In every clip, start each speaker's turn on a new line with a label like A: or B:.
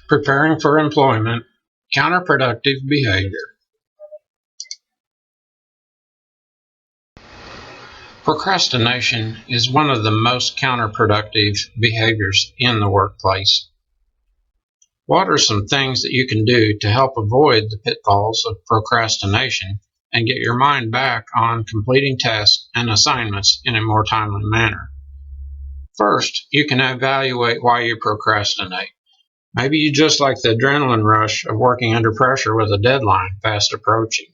A: Preparing for employment, counterproductive behavior. Procrastination is one of the most counterproductive behaviors in the workplace. What are some things that you can do to help avoid the pitfalls of procrastination and get your mind back on completing tasks and assignments in a more timely manner? First, you can evaluate why you procrastinate. Maybe you just like the adrenaline rush of working under pressure with a deadline fast approaching.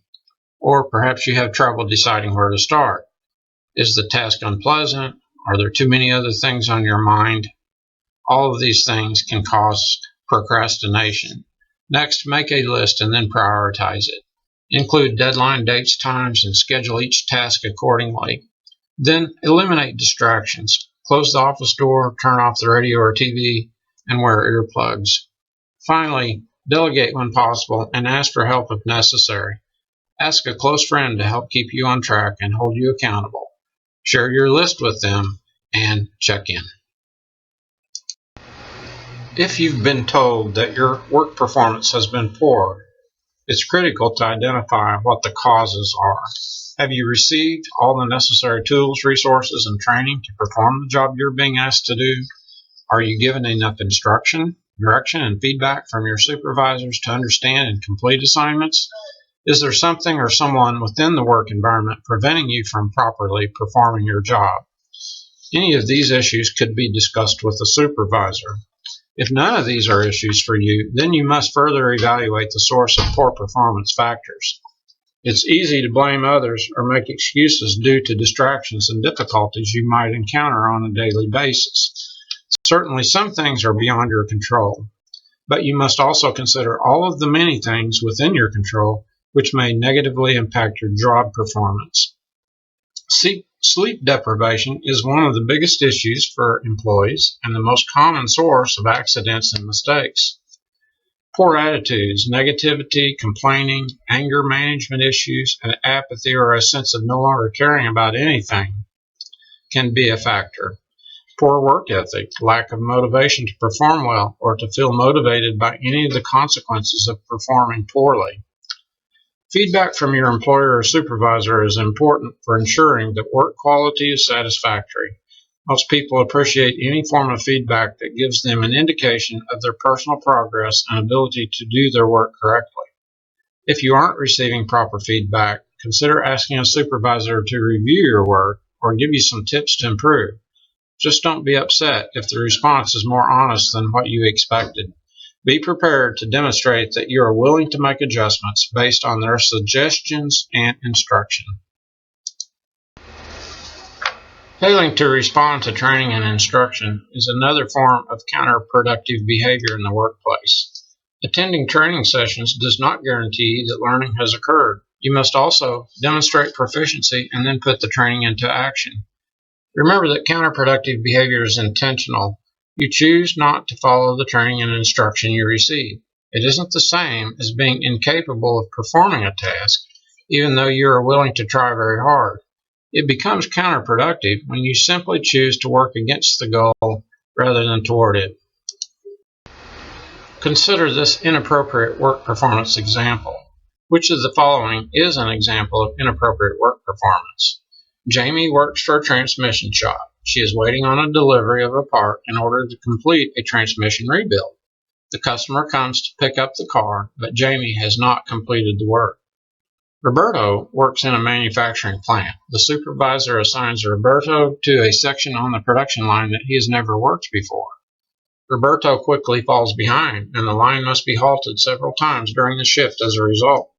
A: Or perhaps you have trouble deciding where to start. Is the task unpleasant? Are there too many other things on your mind? All of these things can cause procrastination. Next, make a list and then prioritize it. Include deadline dates, times, and schedule each task accordingly. Then eliminate distractions. Close the office door, turn off the radio or TV, and wear earplugs. Finally, delegate when possible and ask for help if necessary. Ask a close friend to help keep you on track and hold you accountable. Share your list with them and check in. If you've been told that your work performance has been poor, it's critical to identify what the causes are. Have you received all the necessary tools, resources, and training to perform the job you're being asked to do? Are you given enough instruction, direction, and feedback from your supervisors to understand and complete assignments? Is there something or someone within the work environment preventing you from properly performing your job? Any of these issues could be discussed with a supervisor. If none of these are issues for you, then you must further evaluate the source of poor performance factors. It's easy to blame others or make excuses due to distractions and difficulties you might encounter on a daily basis. Certainly, some things are beyond your control, but you must also consider all of the many things within your control which may negatively impact your job performance. Sleep deprivation is one of the biggest issues for employees and the most common source of accidents and mistakes. Poor attitudes, negativity, complaining, anger management issues, and apathy or a sense of no longer caring about anything can be a factor. Poor work ethic, lack of motivation to perform well or to feel motivated by any of the consequences of performing poorly. Feedback from your employer or supervisor is important for ensuring that work quality is satisfactory. Most people appreciate any form of feedback that gives them an indication of their personal progress and ability to do their work correctly. If you aren't receiving proper feedback, consider asking a supervisor to review your work or give you some tips to improve. Just don't be upset if the response is more honest than what you expected. Be prepared to demonstrate that you are willing to make adjustments based on their suggestions and instruction. Failing to respond to training and instruction is another form of counterproductive behavior in the workplace. Attending training sessions does not guarantee that learning has occurred. You must also demonstrate proficiency and then put the training into action. Remember that counterproductive behavior is intentional. You choose not to follow the training and instruction you receive. It isn't the same as being incapable of performing a task, even though you are willing to try very hard. It becomes counterproductive when you simply choose to work against the goal rather than toward it. Consider this inappropriate work performance example. Which of the following is an example of inappropriate work performance? Jamie works for a transmission shop. She is waiting on a delivery of a part in order to complete a transmission rebuild. The customer comes to pick up the car, but Jamie has not completed the work. Roberto works in a manufacturing plant. The supervisor assigns Roberto to a section on the production line that he has never worked before. Roberto quickly falls behind, and the line must be halted several times during the shift as a result.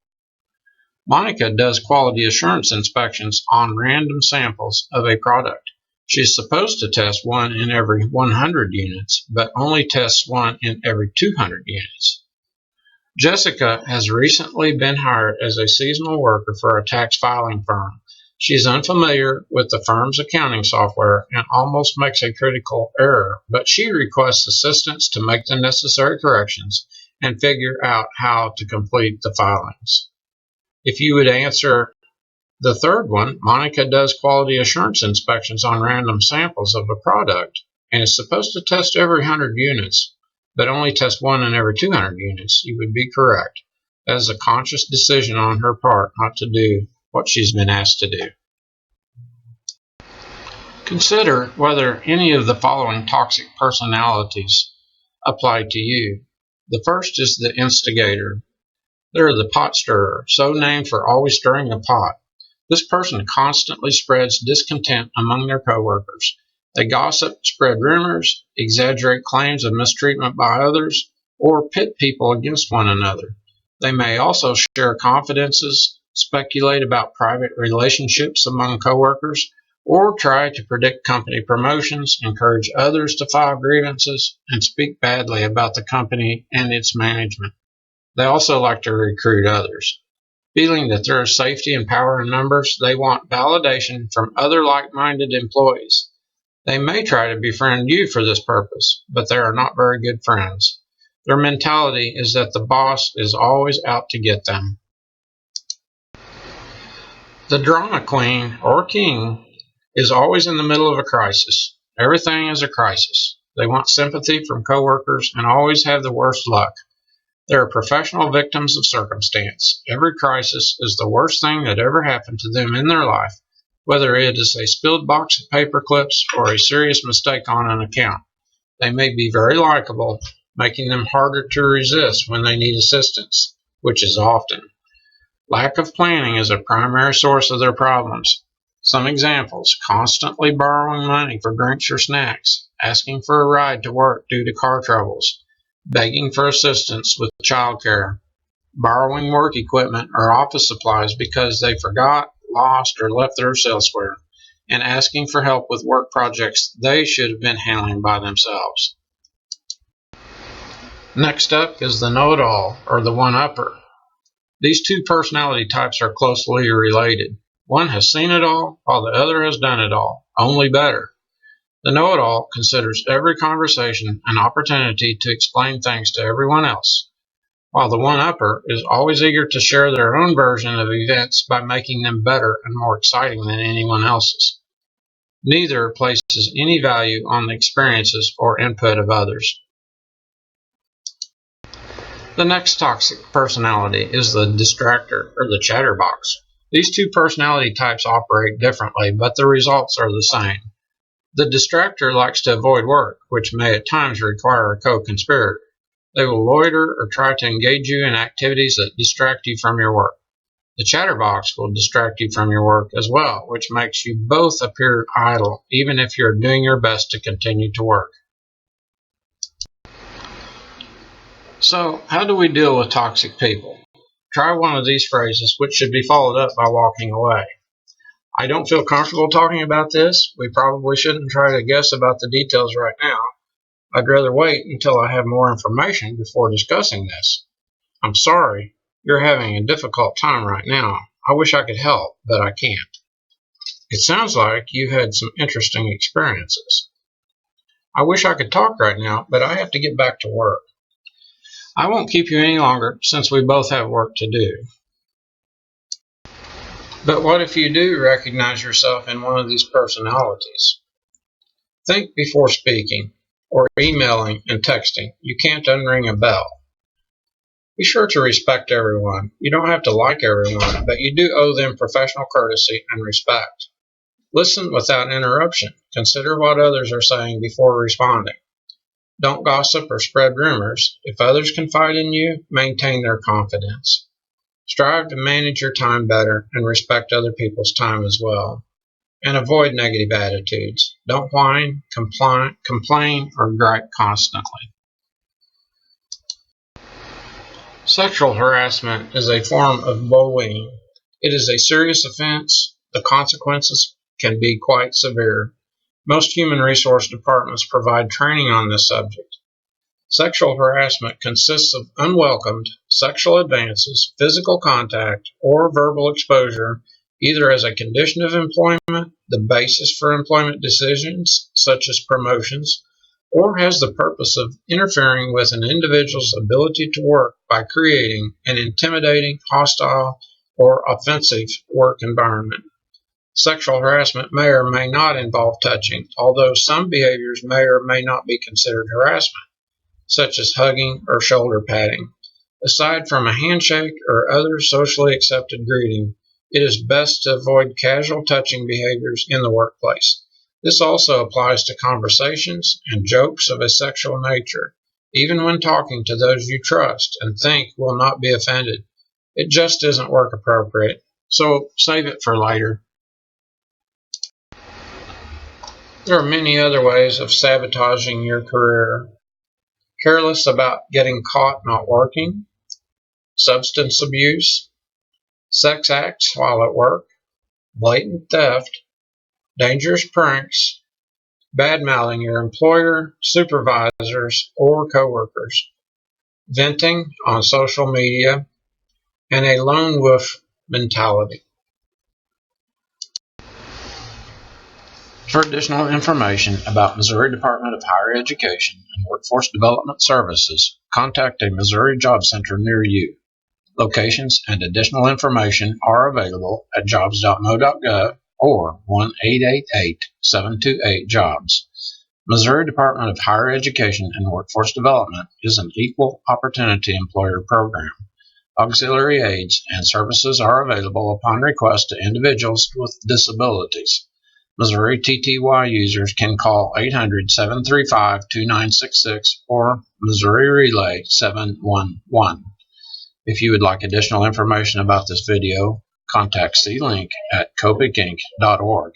A: Monica does quality assurance inspections on random samples of a product. She is supposed to test one in every 100 units, but only tests one in every 200 units. Jessica has recently been hired as a seasonal worker for a tax filing firm. She is unfamiliar with the firm's accounting software and almost makes a critical error, but she requests assistance to make the necessary corrections and figure out how to complete the filings. If you would answer the third one, Monica does quality assurance inspections on random samples of a product and is supposed to test every 100 units. but only test 1 in every 200 units, you would be correct. That is a conscious decision on her part not to do what she's been asked to do. Consider whether any of the following toxic personalities apply to you. The first is the instigator. They're the pot stirrer, so named for always stirring the pot. This person constantly spreads discontent among their coworkers. They gossip, spread rumors, exaggerate claims of mistreatment by others, or pit people against one another. They may also share confidences, speculate about private relationships among coworkers, or try to predict company promotions, encourage others to file grievances, and speak badly about the company and its management. They also like to recruit others. Feeling that there is safety and power in numbers, they want validation from other like-minded employees. They may try to befriend you for this purpose, but they are not very good friends. Their mentality is that the boss is always out to get them. The drama queen or king is always in the middle of a crisis. Everything is a crisis. They want sympathy from coworkers and always have the worst luck. They are professional victims of circumstance. Every crisis is the worst thing that ever happened to them in their life, whether it is a spilled box of paper clips or a serious mistake on an account. They may be very likable, making them harder to resist when they need assistance, which is often. Lack of planning is a primary source of their problems. Some examples: constantly borrowing money for drinks or snacks, asking for a ride to work due to car troubles, begging for assistance with childcare, borrowing work equipment or office supplies because they forgot, lost, or left theirs elsewhere, and asking for help with work projects they should have been handling by themselves. Next up is the know-it-all, or the one-upper. These two personality types are closely related. One has seen it all, while the other has done it all, only better. The know-it-all considers every conversation an opportunity to explain things to everyone else, while the one-upper is always eager to share their own version of events by making them better and more exciting than anyone else's. Neither places any value on the experiences or input of others. The next toxic personality is the distractor, or the chatterbox. These two personality types operate differently, but the results are the same. The distractor likes to avoid work, which may at times require a co-conspirator. They will loiter or try to engage you in activities that distract you from your work. The chatterbox will distract you from your work as well, which makes you both appear idle, even if you're doing your best to continue to work. So, how do we deal with toxic people? Try one of these phrases, which should be followed up by walking away. I don't feel comfortable talking about this. We probably shouldn't try to guess about the details right now. I'd rather wait until I have more information before discussing this. I'm sorry, you're having a difficult time right now. I wish I could help, but I can't. It sounds like you had some interesting experiences. I wish I could talk right now, but I have to get back to work. I won't keep you any longer since we both have work to do. But what if you do recognize yourself in one of these personalities? Think before speaking, or emailing and texting. You can't unring a bell. Be sure to respect everyone. You don't have to like everyone, but you do owe them professional courtesy and respect. Listen without interruption. Consider what others are saying before responding. Don't gossip or spread rumors. If others confide in you, maintain their confidence. Strive to manage your time better and respect other people's time as well. And avoid negative attitudes. Don't whine, complain, or gripe constantly. Sexual harassment is a form of bullying. It is a serious offense. The consequences can be quite severe. Most human resource departments provide training on this subject. Sexual harassment consists of unwelcomed sexual advances, physical contact, or verbal exposure, either as a condition of employment, the basis for employment decisions, such as promotions, or has the purpose of interfering with an individual's ability to work by creating an intimidating, hostile, or offensive work environment. Sexual harassment may or may not involve touching, although some behaviors may or may not be considered harassment. such as hugging or shoulder patting. Aside from a handshake or other socially accepted greeting, it is best to avoid casual touching behaviors in the workplace. This also applies to conversations and jokes of a sexual nature, even when talking to those you trust and think will not be offended. It just isn't work appropriate, so save it for later. There are many other ways of sabotaging your career. Careless about getting caught not working, substance abuse, sex acts while at work, blatant theft, dangerous pranks, bad-mouthing your employer, supervisors, or coworkers, venting on social media, and a lone wolf mentality. For additional information about Missouri Department of Higher Education and Workforce Development Services, contact a Missouri Job Center near you. Locations and additional information are available at jobs.mo.gov or 1-888-728-JOBS. Missouri Department of Higher Education and Workforce Development is an equal opportunity employer program. Auxiliary aids and services are available upon request to individuals with disabilities. Missouri TTY users can call 800-735-2966 or Missouri Relay 711. If you would like additional information about this video, contact C-Link at copicinc.org.